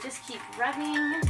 just keep rubbing.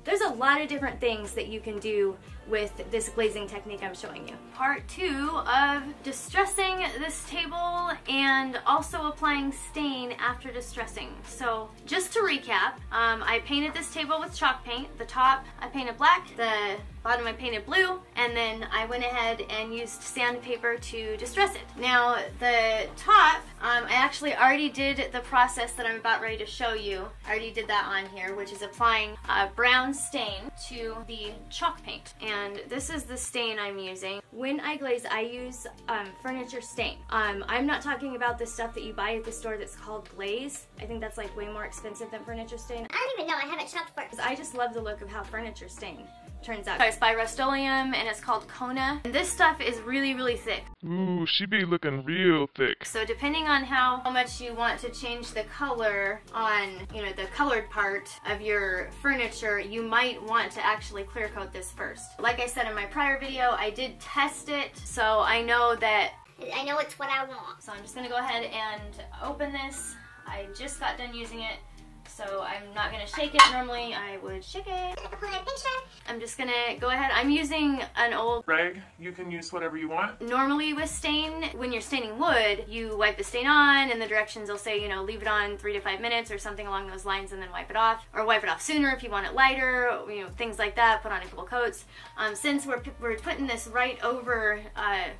There's a lot of different things that you can do with this glazing technique I'm showing you. Part 2 of distressing this table and also applying stain after distressing. So just to recap, I painted this table with chalk paint. The top I painted black, the bottom I painted blue, and then I went ahead and used sandpaper to distress it. Now the top, I actually already did the process that I'm about ready to show you. I already did that on here, which is applying a brown stain to the chalk paint. And this is the stain I'm using. When I glaze, I use furniture stain. I'm not talking about the stuff that you buy at the store that's called Glaze. I think that's like way more expensive than furniture stain. I don't even know, I haven't shopped for it. I just love the look of how furniture stain turns out. It's by Rust-Oleum and it's called Kona. And this stuff is really, really thick. Ooh, she be looking real thick. So depending on how much you want to change the color on, you know, the colored part of your furniture, you might want to actually clear coat this first. Like I said in my prior video, I did test it, so I know that it's what I want. So I'm just gonna go ahead and open this. I just got done using it, so I'm not gonna shake it. Normally I would shake it. I'm just gonna go ahead. I'm using an old rag. You can use whatever you want. Normally with stain, when you're staining wood, you wipe the stain on and the directions will say, you know, leave it on 3 to 5 minutes or something along those lines and then wipe it off. Or wipe it off sooner if you want it lighter, you know, things like that. Put on a couple coats. Since we're putting this right over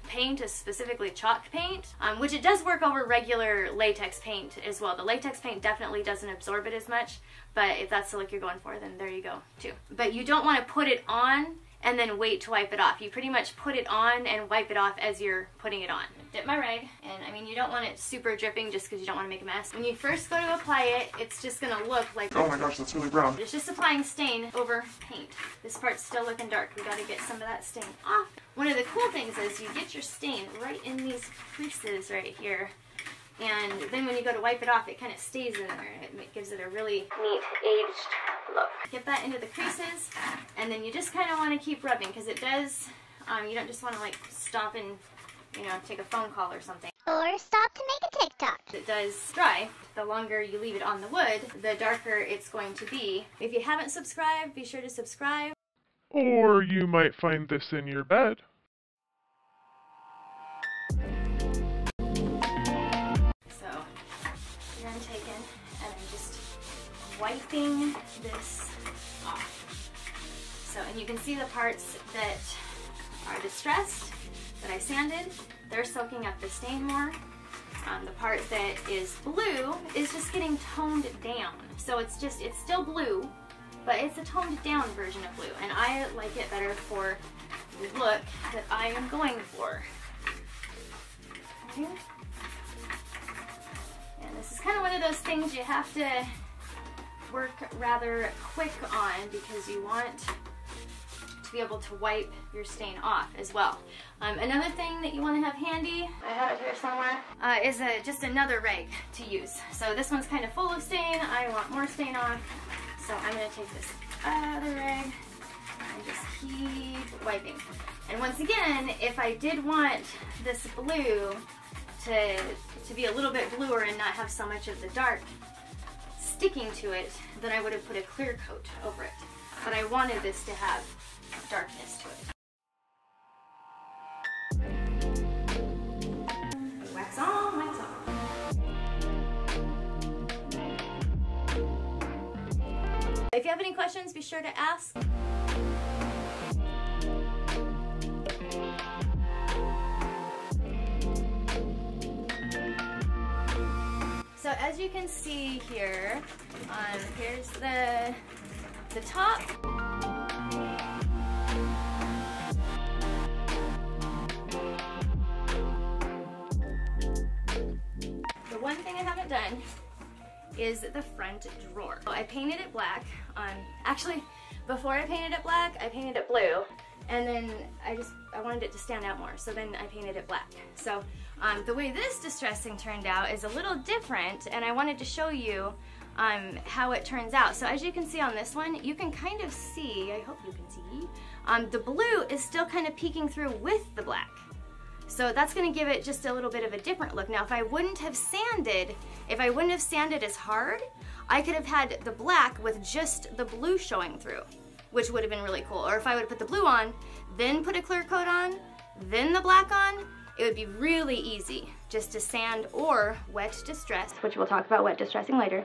paint, specifically chalk paint, which it does work over regular latex paint as well. The latex paint definitely doesn't absorb it as much, but if that's the look you're going for, then there you go too. But you don't want to put it on and then wait to wipe it off. You pretty much put it on and wipe it off as you're putting it on. Dip my rag, and I mean, you don't want it super dripping just because you don't want to make a mess. When you first go to apply it, it's just going to look like, oh my gosh, that's really brown. It's just applying stain over paint. This part's still looking dark. We got to get some of that stain off. One of the cool things is you get your stain right in these creases right here. And then when you go to wipe it off, it kind of stays in there. It gives it a really neat aged look. Get that into the creases, and then you just kind of want to keep rubbing because it does, you don't just want to like stop and, you know, take a phone call or something. Or stop to make a TikTok. It does dry. The longer you leave it on the wood, the darker it's going to be. If you haven't subscribed, be sure to subscribe. Or you might find this in your bed. Wiping this off. So, and you can see the parts that are distressed, that I sanded, they're soaking up the stain more. The part that is blue is just getting toned down. So it's still blue, but it's a toned down version of blue, and I like it better for the look that I am going for. Okay. And this is kind of one of those things you have to work rather quick on because you want to be able to wipe your stain off as well. Another thing that you want to have handy, I have it here somewhere, is just another rag to use. So this one's kind of full of stain. I want more stain off, so I'm going to take this other rag and just keep wiping. And once again, if I did want this blue to be a little bit bluer and not have so much of the dark sticking to it, then I would have put a clear coat over it. But I wanted this to have darkness to it. Wax on, wax off. If you have any questions, be sure to ask. So as you can see here, here's the top. The one thing I haven't done is the front drawer. So I painted it black. Actually, before I painted it black, I painted it blue. And then I wanted it to stand out more, so then I painted it black. So the way this distressing turned out is a little different, and I wanted to show you how it turns out. So as you can see on this one, you can kind of see, I hope you can see, the blue is still kind of peeking through with the black. So that's gonna give it just a little bit of a different look. Now, if I wouldn't have sanded as hard, I could have had the black with just the blue showing through, which would have been really cool. Or if I would have put the blue on, then put a clear coat on, then the black on, it would be really easy just to sand or wet distress, which we'll talk about wet distressing later.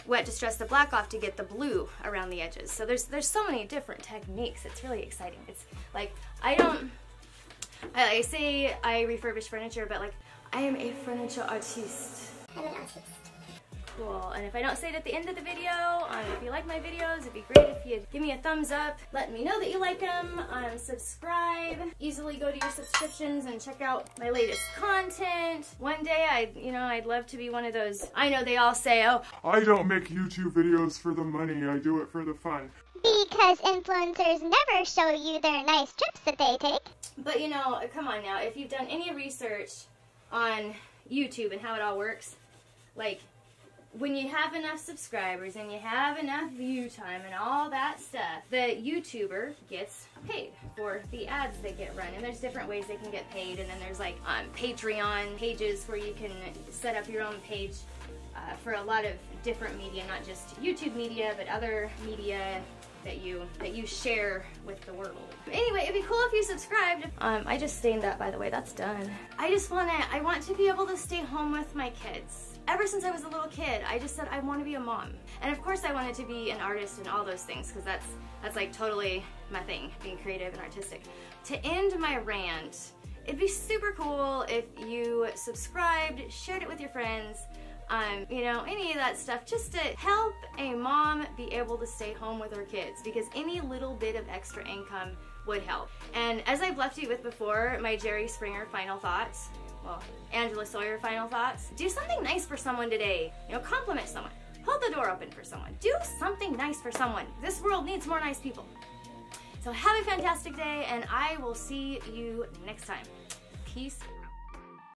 Wet distress the black off to get the blue around the edges. So there's so many different techniques. It's really exciting. It's like, I say I refurbish furniture, but like, I am a furniture artiste. I'm an artist. Cool. And if I don't say it at the end of the video, if you like my videos, it'd be great if you'd give me a thumbs up. Let me know that you like them. Subscribe. Easily go to your subscriptions and check out my latest content. One day, I'd love to be one of those. I know they all say, oh, I don't make YouTube videos for the money, I do it for the fun. Because influencers never show you their nice trips that they take. but come on now. If you've done any research on YouTube and how it all works, like, when you have enough subscribers and you have enough view time and all that stuff, the YouTuber gets paid for the ads they get run. And there's different ways they can get paid. And then there's like Patreon pages where you can set up your own page for a lot of different media, not just YouTube media, but other media that you share with the world. Anyway, it'd be cool if you subscribed. I just stained that, by the way. That's done. I want to be able to stay home with my kids. Ever since I was a little kid, I just said I want to be a mom. And of course I wanted to be an artist and all those things, because that's like totally my thing, being creative and artistic. To end my rant, it'd be super cool if you subscribed, shared it with your friends, any of that stuff, just to help a mom be able to stay home with her kids, because any little bit of extra income would help. And as I've left you with before, my Jerry Springer final thoughts, well, Angela Sawyer final thoughts, do something nice for someone today. Compliment someone. Hold the door open for someone. Do something nice for someone. This world needs more nice people. So have a fantastic day, and I will see you next time. Peace